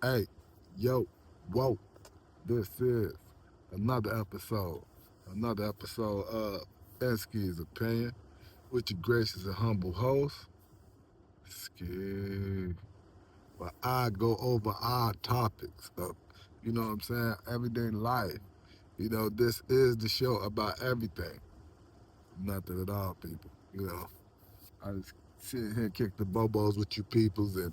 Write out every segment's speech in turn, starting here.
Hey, yo, whoa, this is another episode, of Ensky's Opinion with your gracious and humble host, Ski. Where I go over our topics of, what I'm saying, everyday life. This is the show about everything, nothing at all, people. I just sit here and kick the bobos with you peoples and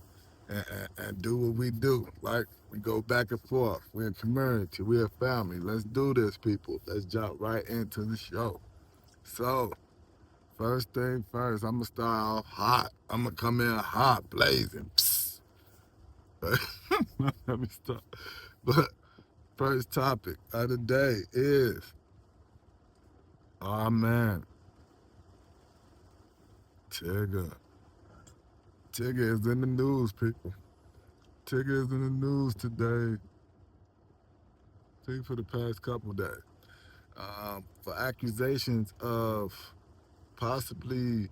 do what we do. Like, we go back and forth. We're a community. We're a family. Let's do this, people. Let's jump right into the show. So, first thing first, I'm going to start off hot. I'm going to come in hot, blazing. Psst. Let me start. But first topic of the day is, oh man, Tigger. Tigger is in the news, people. Tigger is in the news today. I think for the past couple days, for accusations of possibly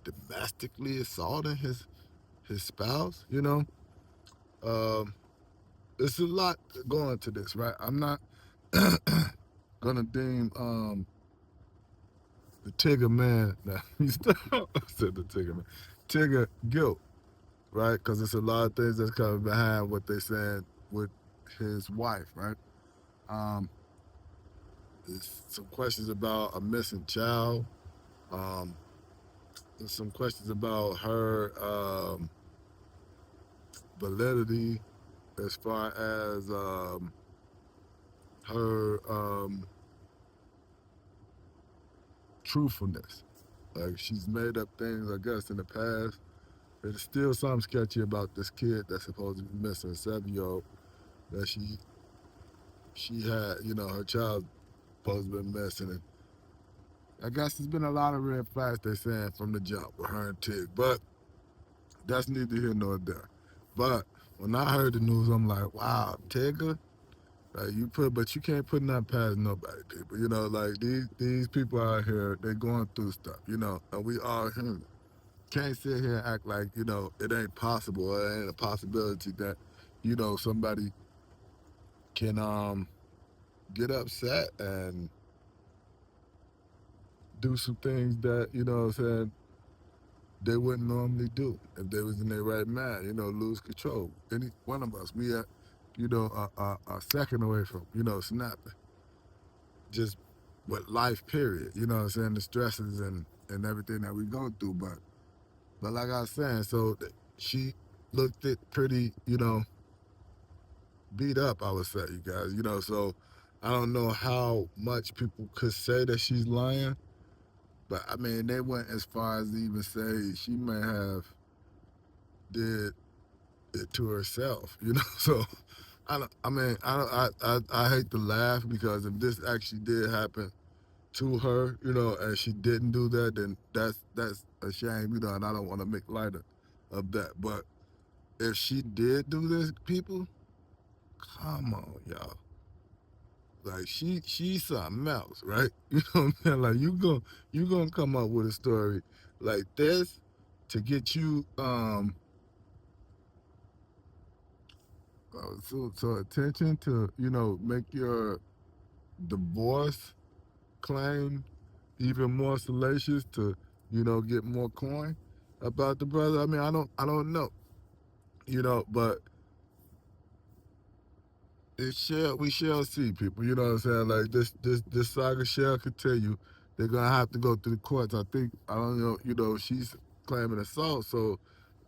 domestically assaulting his spouse. Um, there's a lot going to this, right? I'm not gonna deem the Tigger man. Nah, I said the Tigger man, Tigger guilt, right? Because there's a lot of things that's coming behind what they said with his wife, right? Um, there's some questions about a missing child. Um, there's some questions about her validity as far as her truthfulness. Like, she's made up things, I guess, in the past. There's still something sketchy about this kid that's supposed to be missing, a 7-year-old, that she had, her child supposed to be missing. And I guess there's been a lot of red flags, they're saying, from the jump with her and Tig. But that's neither here nor there. But when I heard the news, I'm like, wow, Tigger, like but you can't put nothing past nobody, people. Like these people out here, they going through stuff, and we all human. Can't sit here and act like, it ain't possible or it ain't a possibility that, somebody can get upset and do some things that, what I'm saying, they wouldn't normally do if they was in their right mind, lose control. Any one of us, we are, a second away from, snapping. Just with life period, what I'm saying, the stresses and everything that we go through. But like I was saying, so she looked it pretty, beat up, I would say, you guys, so I don't know how much people could say that she's lying, but I mean, they went as far as to even say she may have did it to herself, so I hate to laugh because if this actually did happen to her, and she didn't do that, then that's a shame, and I don't want to make light of that. But if she did do this, people, come on, y'all. Like she's something else, right? You know what I'm saying? Like you gonna come up with a story like this to get you so attention to make your divorce claim even more salacious to get more coin about the brother. I mean, I don't know, but we shall see, people. You know what I'm saying? Like this saga shall continue. They're gonna have to go through the courts. I think I don't know. She's claiming assault, so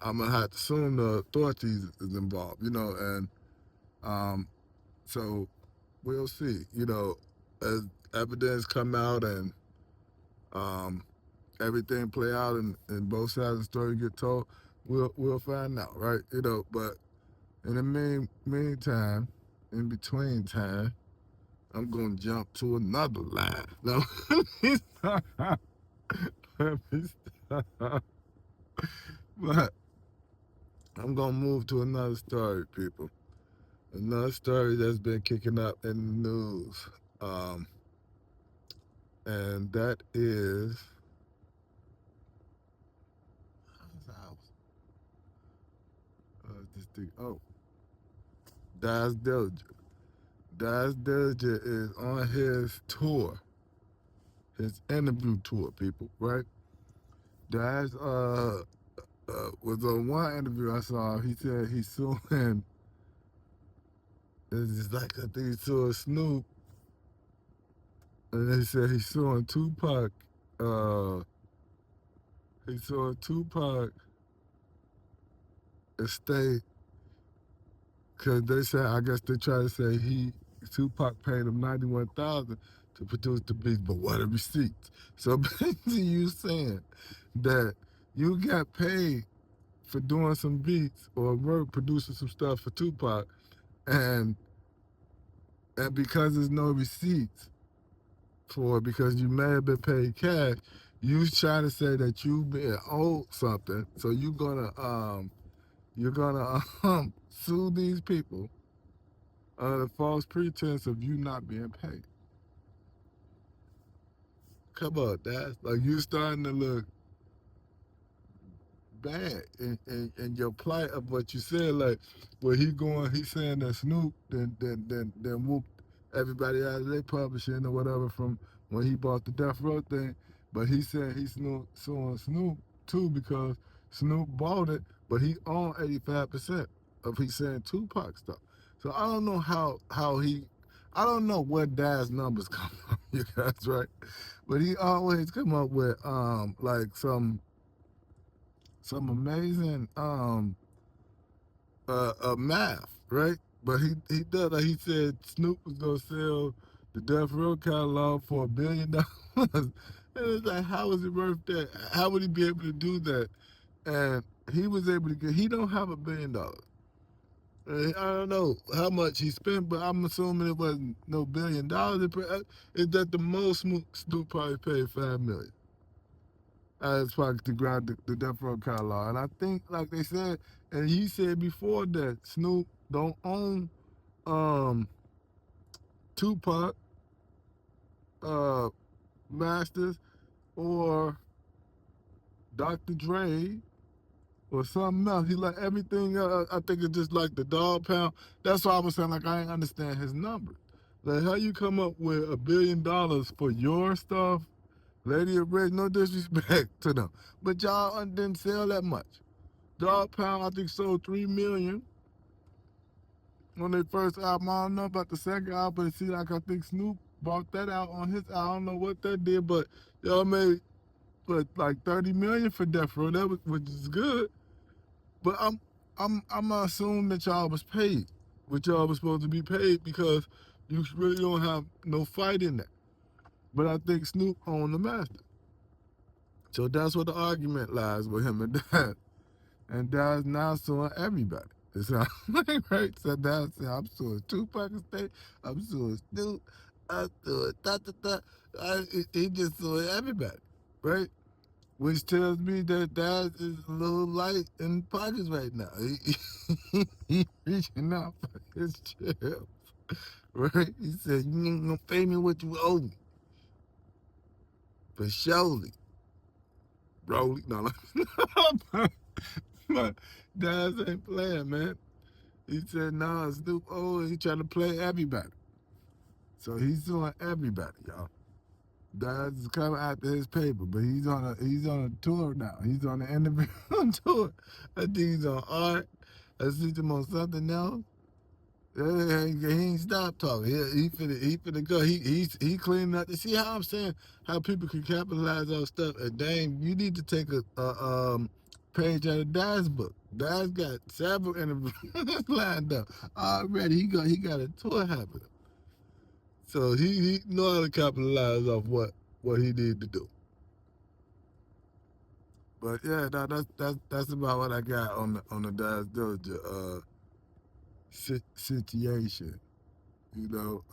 I'm gonna have to assume the authorities is involved. And um, so we'll see. As evidence come out and um, everything play out and both sides of the story get told, we'll find out, right? But in the meantime, in between time, I'm gonna jump to another line. No, let me stop. But I'm gonna move to another story, people. Another story that's been kicking up in the news, um, and that is What's this thing? Oh, Daz Dillinger. Daz Dillinger is on his tour, his interview tour, people, right? Daz was on one interview I saw. He said he's suing. It's just like I think he's suing Snoop, and he said he's suing Tupac. Uh, he's suing Tupac estate because they said I guess they try to say Tupac paid him $91,000 to produce the beats, but what are receipts? So basically, you saying that you got paid for doing some beats or work producing some stuff for Tupac, and because there's no receipts for it because you may have been paid cash, you trying to say that you been owed something, so you're gonna sue these people under the false pretense of you not being paid. Come on, that's like you starting to look bad in your plight of what you said. Like, where he's saying that Snoop then whooped everybody out of their publishing or whatever from when he bought the Death Row thing. But he said he's suing Snoop too because Snoop bought it, but he owned 85% of he's saying Tupac stuff. So I don't know I don't know where Dad's numbers come from, you guys, right? But he always come up with like some amazing math, right? But he does, like he said Snoop was gonna sell the Death Row catalog for $1 billion. And it's like, how is it worth that? How would he be able to do that? And he was able to he don't have $1 billion. I don't know how much he spent, but I'm assuming it wasn't no $1 billion. It's that the most Snoop probably paid $5 million. As far as to grab the Death Row catalog. And I think, like they said, and he said before that Snoop don't own Tupac, uh, Masters, or Dr. Dre, or something else. He like everything else. I think it's just like the Dog Pound. That's why I was saying, like, I ain't understand his numbers. Like, how you come up with $1 billion for your stuff? Lady of Red, no disrespect to them, but y'all didn't sell that much. Dog Pound, I think, sold 3 million on their first album. I don't know about the second album, but it seems like I think Snoop bought that out on his. I don't know what that did, but y'all made like 30 million for Death Row, which is good. But I'm assuming that y'all was paid, what y'all was supposed to be paid, because you really don't have no fight in that. But I think Snoop owned the master, so that's what the argument lies with him and Dad. And Dad's now suing everybody. It sounds like, right? So Dad said, I'm suing Tupac estate, I'm suing Snoop, I'm suing he just suing everybody, right? Which tells me that Dad is a little light in pockets right now. He reaching out for his chips, right? He said, you ain't gonna pay me what you owe me. For surely. Rolly. No, my Dad ain't playing, man. He said, nah, Snoop, he trying to play everybody. So he's suing everybody, y'all. Dad's coming after his paper, but he's on a tour now. He's on an interview tour. I think he's on art. I see him on something else. He ain't stopped talking. He finna go. He cleaning up. You see how I'm saying how people can capitalize on stuff? And dang, you need to take a page out of Dad's book. Dad's got several interviews lined up already. He got a tour happening. So he know how to capitalize off what he need to do. But yeah, that's about what I got on the Daz Dillinger situation. You know,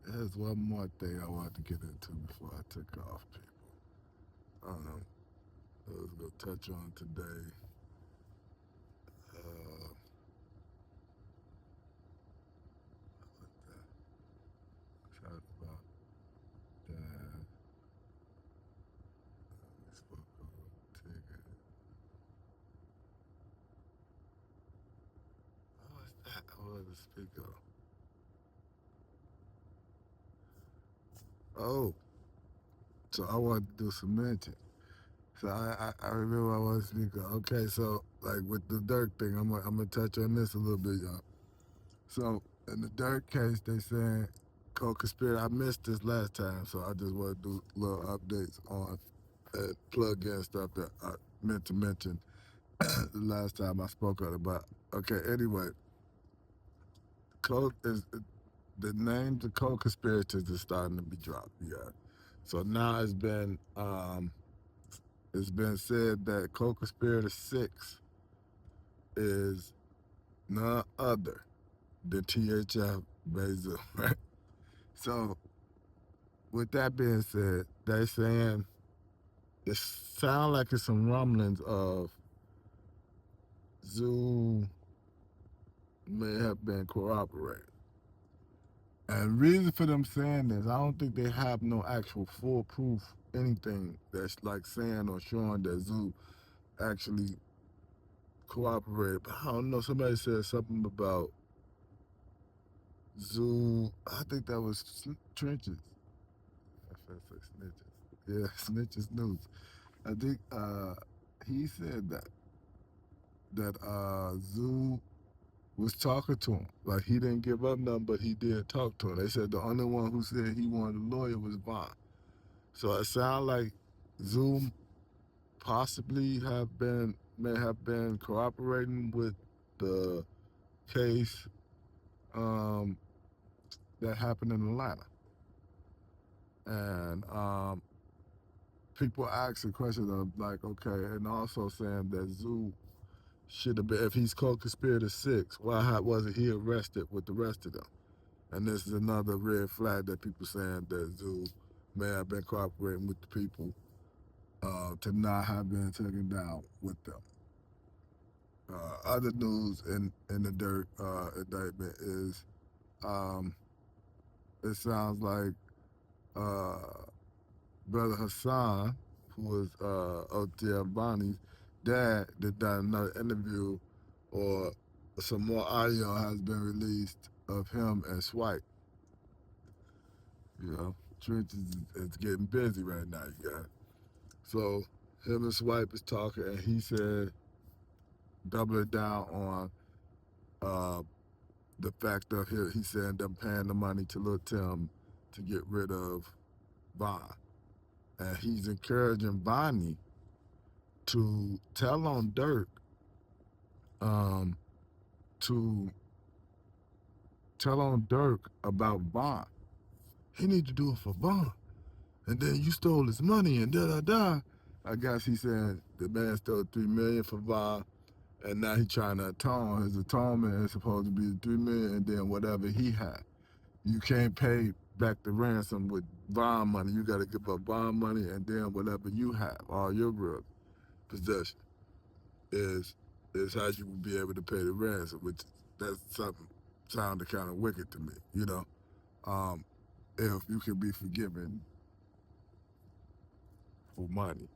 there's one more thing I wanted to get into before I took off, people. I was gonna touch on today. Talk about that. We spoke on ticket. the speaker. Oh, so I wanted to do some mention. So I remember I was speaking. Okay, so like with the Dirk thing, I'm gonna touch on this a little bit, y'all. So in the Dirk case, they saying co-conspirator. I missed this last time, so I just want to do little updates on plug in stuff that I meant to mention the last time I spoke on it. But okay, anyway, co is the names of co-conspirators is starting to be dropped. Yeah, so now it's been said that co-conspirator 6 is none other than Thf Bayzoo, right? So with that being said, they saying it sound like it's some rumblings of Zoo may have been corroborated. And reason for them saying this, I don't think they have no actual foolproof anything that's like saying or showing that Zoo actually cooperated. But I don't know. Somebody said something about Zoo. I think that was Trenches. I felt like snitches. Yeah, snitches news. I think he said that Zoo was talking to him. Like he didn't give up nothing, but he did talk to him. They said the only one who said he wanted a lawyer was Vaughn. So it sounds like Zoom possibly may have been cooperating with the case that happened in Atlanta. And people ask a question of like, okay, and also saying that Zoo should have been, if he's co-conspirator 6, why wasn't he arrested with the rest of them? And this is another red flag that people saying that Zoo may have been cooperating with the people to not have been taken down with them. Other news in the Dirt indictment is um, it sounds like uh, Brother Hassan, who was OTF Bonnie's dad, did another interview, or some more audio has been released of him and Swipe. You know, Trench is getting busy right now, you guys. So him and Swipe is talking, and he said, double it down on uh, the fact of he said them paying the money to Lil Tim to get rid of Von. And he's encouraging Bonnie to tell on Dirk um, to tell on Dirk about Von. He need to do it for Von. And then you stole his money and da da da. I guess he said the man stole $3 million for Von, and now he trying to atone. His atonement is supposed to be $3 million, and then whatever he had. You can't pay back the ransom with bond money. You got to give up bond money, and then whatever you have, all your real possession, is how you will be able to pay the ransom. Which that's something sounded kind of wicked to me, you know. If you can be forgiven for money,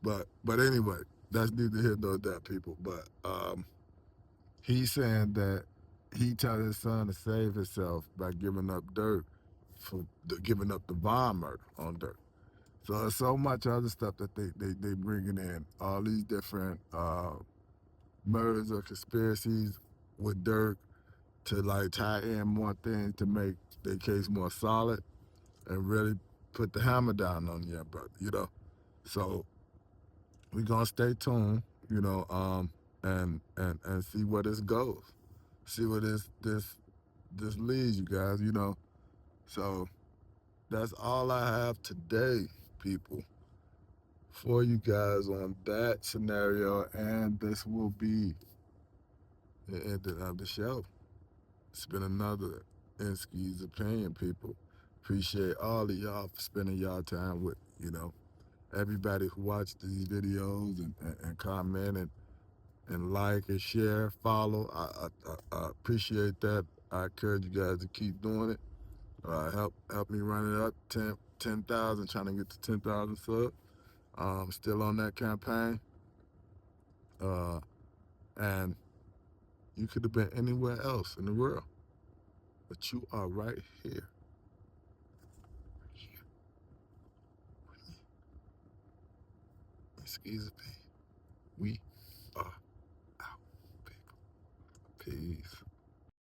but anyway, that's neither here nor there, people. But he's saying that he told his son to save himself by giving up Dirk for giving up the Von murder on Dirk. So there's so much other stuff that they bringing in, all these different murders or conspiracies with Dirk to like tie in more things to make their case more solid and really put the hammer down on you, brother. You know, so we're gonna stay tuned. You know, and see where this goes, see where this leads you guys. You know, so that's all I have today, people, for you guys on that scenario, and this will be the end of the show. It's been another Inskee's Opinion, people. Appreciate all of y'all for spending y'all time with, you know, everybody who watched these videos and comment and like and share, follow. I appreciate that. I encourage you guys to keep doing it. Help me run it up 10,000, trying to get to 10,000 subs. Still on that campaign. And You could have been anywhere else in the world, but you are right here. Excuse me. We are out, people. Peace.